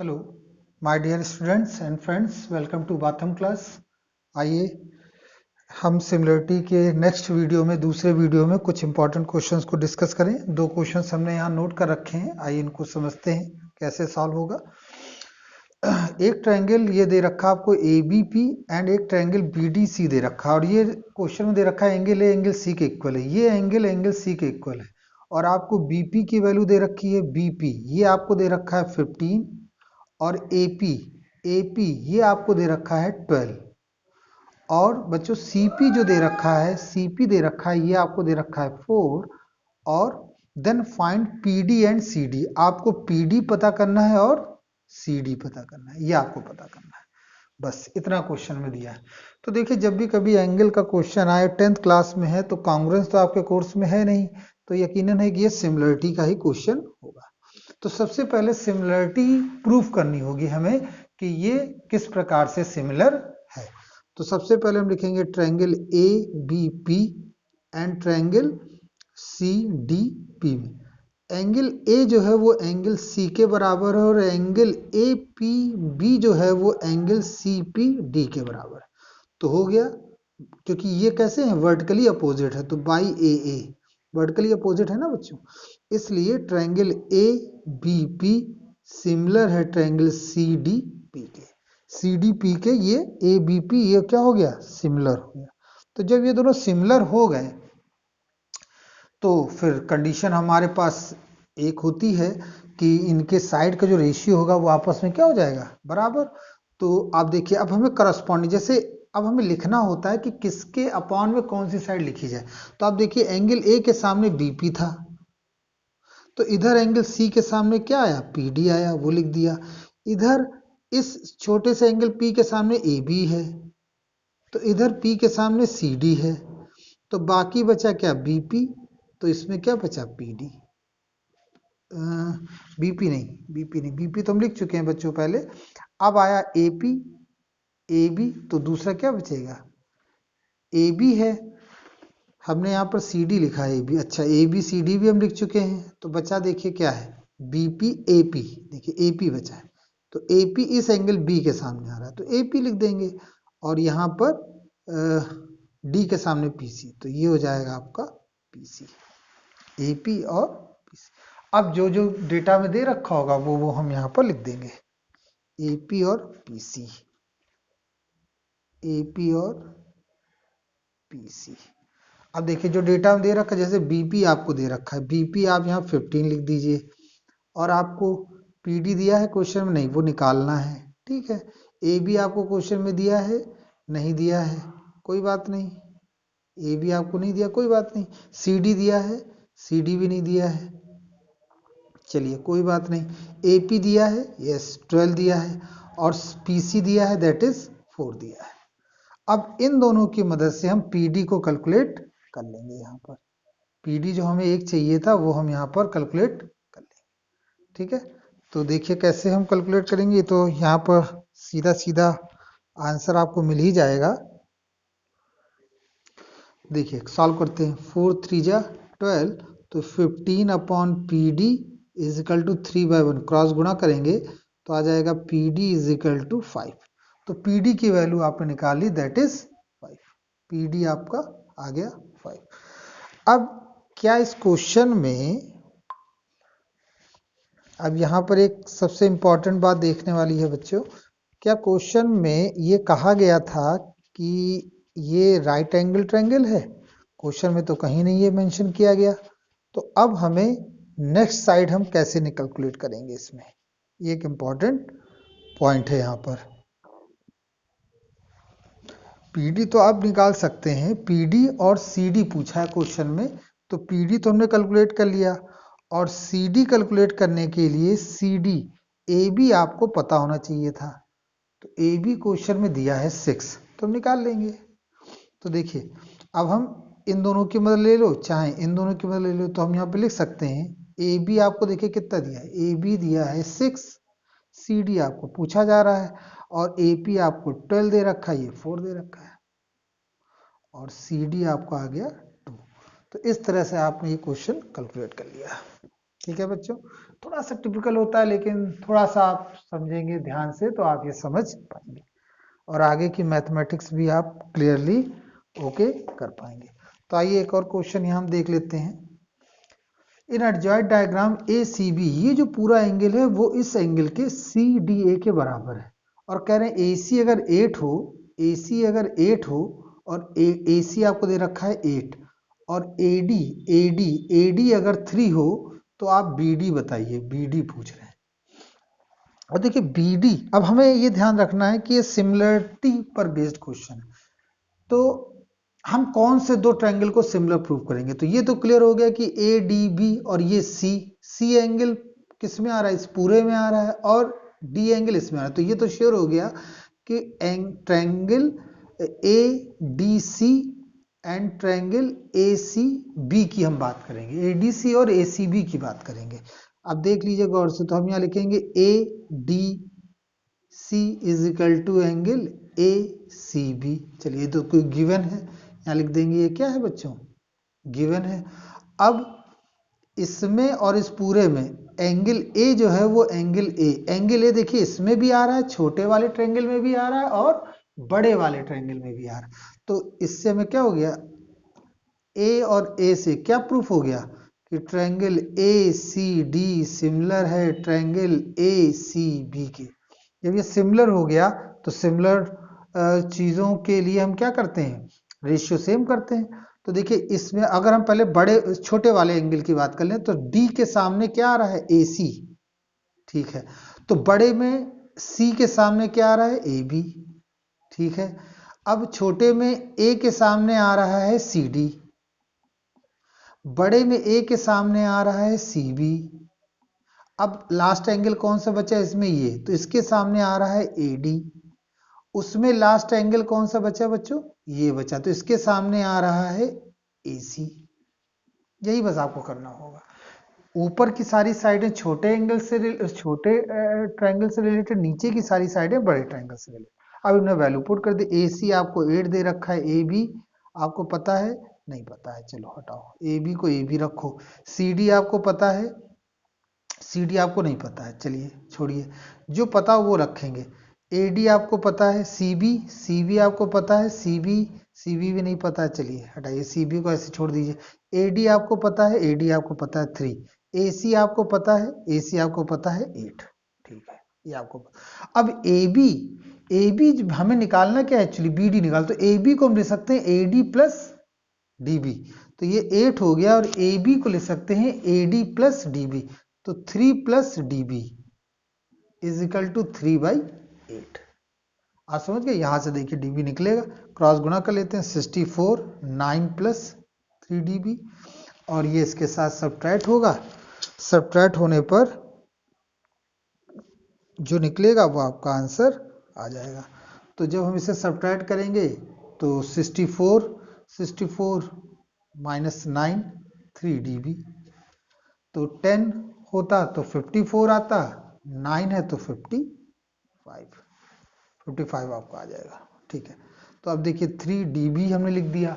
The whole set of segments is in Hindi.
Hello my dear students and friends, welcome to Batham class. आइए हम सिमिलरिटी के नेक्स्ट वीडियो में, दूसरे वीडियो में कुछ इंपॉर्टेंट क्वेश्चंस को डिस्कस करें। दो क्वेश्चंस हमने यहाँ नोट कर रखे हैं, आइए इनको समझते हैं कैसे सॉल्व होगा। एक ट्रायंगल ये दे रखा आपको ABP एंड एक ट्रायंगल BDC दे रखा, और ये क्वेश्चन में दे रखा है एंगल ए एंगल सी के इक्वल है। ये एंगल सी के इक्वल है, और आपको BP की वैल्यू दे रखी है BP, ये आपको दे रखा है 15, और AP ये आपको दे रखा है 12। और बच्चों CP जो दे रखा है, CP दे रखा है, ये आपको दे रखा है 4। और then find PD and CD, आपको PD पता करना है और CD पता करना है, ये आपको पता करना है। बस इतना क्वेश्चन में दिया है। तो देखिए, जब भी कभी एंगल का क्वेश्चन आए 10th क्लास में है, तो कॉन्ग्रुएंस तो आपके कोर्स में है नहीं, तो यकीनन है कि ये सिमिलरिटी का ही क्वेश्चन होगा। तो सबसे पहले सिमिलरिटी प्रूफ करनी होगी हमें कि ये किस प्रकार से सिमिलर है। तो सबसे पहले हम लिखेंगे triangle ABP and triangle CDP में एंगल A जो है वो एंगल C के बराबर है, और एंगल APB जो है वो एंगल CPD के बराबर है। तो हो गया, क्योंकि ये कैसे हैं, वर्टिकली अपोजिट है, तो बाई AA वर्टिकली अपोजिट है ना बच्चों, इसलिए ट्रायंगल ABP सिमिलर है ट्रायंगल CDP के। CDP के ये ABP ये क्या हो गया, सिमिलर हो गया। तो जब ये दोनों सिमिलर हो गए तो फिर कंडीशन हमारे पास एक होती है कि इनके साइड का जो रेशियो होगा वो आपस में क्या हो जाएगा, बराबर। तो आप देखिए, अब हमें करस्पॉन्डिंग, जैसे अब हमें लिखना होता है कि किसके अपॉन में कौन सी साइड लिखी जाए। तो आप देखिए, एंगल A के सामने BP था, तो इधर एंगल C के सामने क्या आया, PD आया, वो लिख दिया। इधर इस छोटे से एंगल P के सामने AB है, तो इधर P के सामने CD है, तो बाकी बचा क्या, BP, तो इसमें क्या बचा, PD। BP नहीं, BP तो हम लिख चुके हैं बच्चों पहले। अब आया AP AB, तो दूसरा क्या बचेगा, AB है, हमने यहाँ पर CD लिखा है AB, अच्छा ABCD भी हम लिख चुके हैं, तो बचा देखिए क्या है, BP AP, देखिए AP बचा है, तो AP इस एंगल B के सामने आ रहा है, तो AP लिख देंगे। और यहाँ पर D के सामने PC, तो ये हो जाएगा आपका PC, AP और PC। अब जो जो डेटा में दे रखा होगा वो हम यहाँ पर लिख देंगे, AP और PC, AP और PC। अब देखिए, जो डेटा में दे रखा है, जैसे BP आपको दे रखा है, BP आप यहाँ 15 लिख दीजिए, और आपको PD दिया है क्वेश्चन में, नहीं वो निकालना है, ठीक है। AB आपको क्वेश्चन में दिया है, नहीं दिया है, कोई बात नहीं। AB आपको नहीं दिया, कोई बात नहीं। CD दिया है, CD भी नहीं दिया है, चलिए कोई बात नहीं। AP दिया है, यस 12 दिया है, और PC दिया है, दैट इज 4 दिया है। अब इन दोनों की मदद से हम PD को कैलकुलेट कर लेंगे। यहाँ पर PD जो हमें एक चाहिए था वो हम यहाँ पर कैलकुलेट कर लेंगे, ठीक है। तो देखिए कैसे हम कैलकुलेट करेंगे, तो यहाँ पर सीधा सीधा आंसर आपको मिल ही जाएगा। देखिए सॉल्व करते हैं, 4 3 जा 12, तो 15 upon PD is equal to 3/1, cross गुणा करेंगे तो आ जाएगा PD इज इक्वल टू 5। तो PD की वैल्यू आपने निकाली, दैट इज 5, PD आपका आ गया 5। अब क्या इस क्वेश्चन में, अब यहाँ पर एक सबसे इंपॉर्टेंट बात देखने वाली है बच्चों, क्या क्वेश्चन में ये कहा गया था कि ये राइट एंगल ट्रायंगल है, क्वेश्चन में तो कहीं नहीं ये मेंशन किया गया। तो अब हमें नेक्स्ट साइड हम कैसे कैलकुलेट करेंगे, इसमें ये एक इम्पॉर्टेंट पॉइंट है। यहाँ पर PD तो आप निकाल सकते हैं, PD और CD पूछा है क्वेश्चन में, तो PD तो हमने कैलकुलेट कर लिया, और CD कैलकुलेट करने के लिए CD AB आपको पता होना चाहिए था, तो AB क्वेश्चन में दिया है 6, तो हम निकाल लेंगे। तो देखिए, अब हम इन दोनों की मदद ले लो, चाहे इन दोनों की मदद ले लो, तो हम यहाँ पे लिख सकते हैं AB आपको देखिए कितना दिया है, AB दिया है 6, CD आपको पूछा जा रहा है, और AP आपको 12 दे रखा है, ये 4 दे रखा है, और CD आपको आ गया 2। तो इस तरह से आपने ये क्वेश्चन कैलकुलेट कर लिया। ठीक है बच्चों, थोड़ा सा टिपिकल होता है, लेकिन थोड़ा सा आप समझेंगे ध्यान से तो आप ये समझ पाएंगे और आगे की मैथमेटिक्स भी आप क्लियरली ओके कर पाएंगे। तो आइए एक और क्वेश्चन यहाँ हम देख लेते हैं। इन adjoint diagram A C B, ये जो पूरा एंगल है वो इस एंगल के सी डी ए के बराबर है, और कह रहे हैं ए सी अगर 8 हो, ए सी अगर 8 हो और ए सी आपको दे रखा है 8, और ए डी अगर 3 हो तो आप बी डी बताइए, बी डी पूछ रहे हैं। और देखिए बी डी, अब हमें ये ध्यान रखना है कि ये सिमिलरिटी पर बेस्ड क्वेश्चन है, तो हम कौन से दो ट्रायंगल को सिमिलर प्रूव करेंगे। तो ये तो क्लियर हो गया कि ए डी बी और ये सी एंगल किस में आ रहा है, इस पूरे में आ रहा है, और डी एंगल इसमें आ रहा है। तो ये तो श्योर हो गया कि triangle A D C and triangle A C B की हम बात करेंगे, ए डी सी और ए सी बी की बात करेंगे। अब देख लीजिए गौर से, तो हम यहाँ लिखेंगे A D C is equal to angle A C B. चलिए तो कोई गिवन है, यहाँ लिख देंगे ये क्या है बच्चों, गिवन है। अब इसमें और इस पूरे में एंगल ए जो है वो एंगल ए देखिए इसमें भी आ रहा है, छोटे वाले ट्रायंगल में भी आ रहा है और बड़े वाले ट्रायंगल में भी आ रहा है। तो इससे हमें क्या हो गया, ए और ए से क्या प्रूफ हो गया कि triangle A C D similar है ट्रायंगल ए सी बी के। जब ये सिमिलर हो गया तो सिमिलर चीजों के लिए हम क्या करते हैं, रेशियो सेम करते हैं। तो देखिए इसमें अगर हम पहले बड़े छोटे वाले एंगल की बात कर लें तो डी के सामने क्या आ रहा है, ए सी, ठीक है। तो बड़े में सी के सामने क्या आ रहा है, ए बी, ठीक है। अब छोटे में ए के सामने आ रहा है सी डी, बड़े में ए के सामने आ रहा है सी बी। अब लास्ट एंगल कौन सा बचा इसमें, ये, तो इसके सामने आ रहा है ए डी। उसमें लास्ट एंगल कौन सा बचा बच्चों, ये बचा, तो इसके सामने आ रहा है ए सी। यही बस आपको करना होगा। ऊपर की सारी साइडें छोटे एंगल से छोटे ट्रायंगल से रिलेटेड, नीचे की सारी साइडें बड़े ट्रायंगल से रिलेटेड। अब इन्हें वैल्यू पुट कर दे, ए सी आपको 8 दे रखा है, ए बी आपको पता है, नहीं पता है, चलो हटाओ, ए बी को ए बी रखो। सी डी आपको पता है, सी डी आपको नहीं पता है, चलिए छोड़िए, जो पता वो रखेंगे। ए डी आपको पता है, सी बी आपको पता है, सी बी भी नहीं पता है, चलिए हटाइए, सी बी को ऐसे छोड़ दीजिए। ए डी आपको पता है, ए डी आपको पता है 3, ए सी आपको पता है, ए सी आपको पता है 8, ठीक है, ये आपको पता। अब ए बी हमें निकालना क्या है एक्चुअली, बी डी निकाल, तो ए बी को हम ले सकते हैं A D plus D B, तो ये 8 हो गया, और ए बी को ले सकते हैं A D plus D B, तो 3 plus D B is equal to 3/8। आप समझ गए, यहां से देखिए डीबी निकलेगा, क्रॉस गुणा कर लेते हैं, 64 9 प्लस 3 dB, और ये इसके साथ सब्ट्रैक्ट होगा, सब्ट्रैक्ट होने पर जो निकलेगा वो आपका आंसर आ जाएगा। तो जब हम इसे सब्ट्रैक्ट करेंगे तो 64 माइनस 9 3 dB, तो 10 होता तो 54 आता, 9 है तो 55 आपको आ जाएगा, ठीक है। तो अब देखिए 3 dB हमने लिख दिया।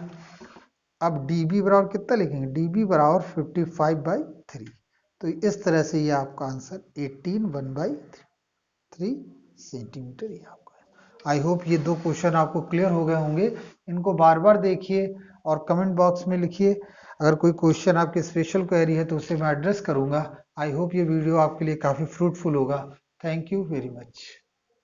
अब dB बराबर कितना लिखेंगे, dB बराबर 55/3, तो इस तरह से ये आपका आंसर 18 1/3 सेंटीमीटर ये आपका है। आई होप ये दो क्वेश्चन आपको क्लियर हो गए होंगे। इनको बार बार देखिए और कमेंट बॉक्स में लिखिए। अगर कोई क्वेश्चन आपकी स्पेशल क्वेरी है तो उसे मैं एड्रेस करूंगा। आई होप ये वीडियो आपके लिए काफ़ी फ्रूटफुल होगा। Thank you very much.